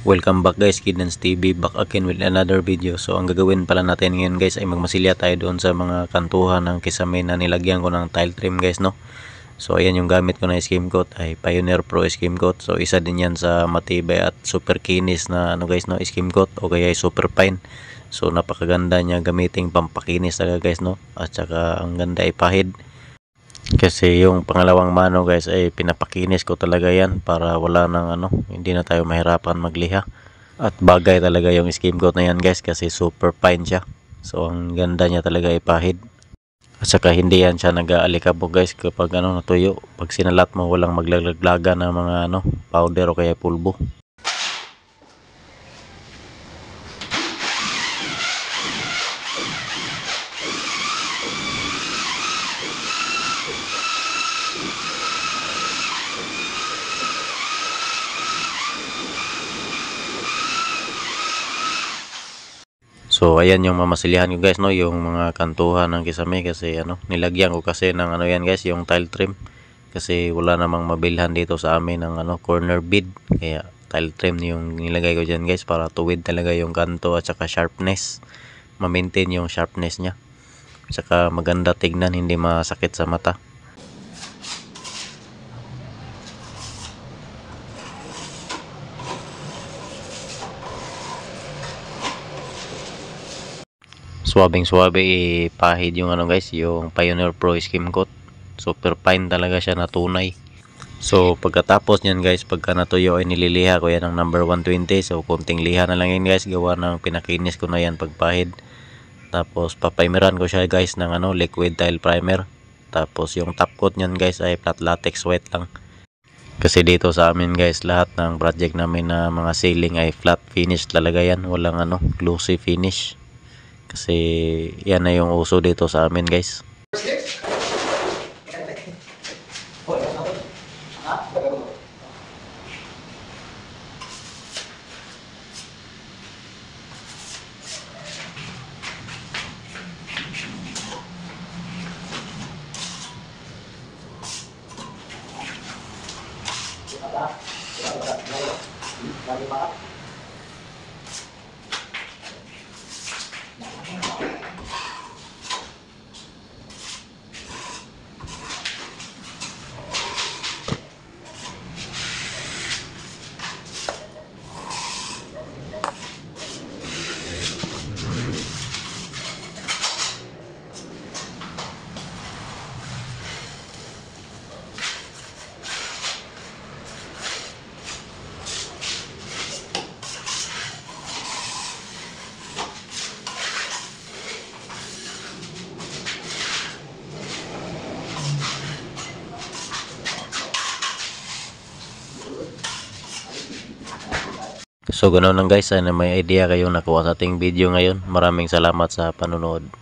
Welcome back guys, Kidnans TV, back again with another video. So ang gagawin pala natin ngayon guys ay magmasilya tayo doon sa mga kantuhan ng kisame na nilagyan ko ng tile trim guys, no. So ayan yung gamit ko na skim coat ay Pioneer Pro skim coat. So isa din yan sa matibay at super kinis na guys, no, skim coat o kaya super fine. So napakaganda niya gamiting pampakinis talaga guys, no. At saka ang ganda ay pahid. Kasi yung pangalawang mano guys ay pinapakinis ko talaga yan para wala nang hindi na tayo mahirapan magliha. At bagay talaga yung skim coat na yan guys kasi super fine siya. So ang ganda niya talaga ay pahid. At saka hindi yan siya nag-aalikabok guys kapag natuyo. Pag sinalat mo walang maglaglaga ng mga powder o kaya pulbo. So ayan yung mamasilyahan ko guys, no, yung mga kantuhan ng kisame kasi nilagyan ko kasi ng yan guys, yung tile trim. Kasi wala namang mabilhan dito sa amin ng corner bead. Kaya tile trim yung nilagay ko diyan guys para tuwid talaga yung kanto at saka sharpness. Ma-maintain yung sharpness niya. At saka maganda tignan, hindi masakit sa mata. Swabing swabe pahid yung guys, yung Pioneer Pro skim coat. Super fine talaga siya na tunay. So pagkatapos niyan guys, pagka natuyo ay nililiha ko yan ng number 120. So konting liha na lang yan guys, gawa ng pinakinis ko na yan pagpahid. Tapos papaimeran ko siya guys ng liquid tile primer. Tapos yung top coat niyan guys ay flat latex white lang. Kasi dito sa amin guys, lahat ng project namin na mga ceiling ay flat finish talaga yan, walang glossy finish. Kasi yan na yung uso dito sa amin guys. So ganoon lang guys, sana may idea kayong nakuha sa ating video ngayon. Maraming salamat sa panonood.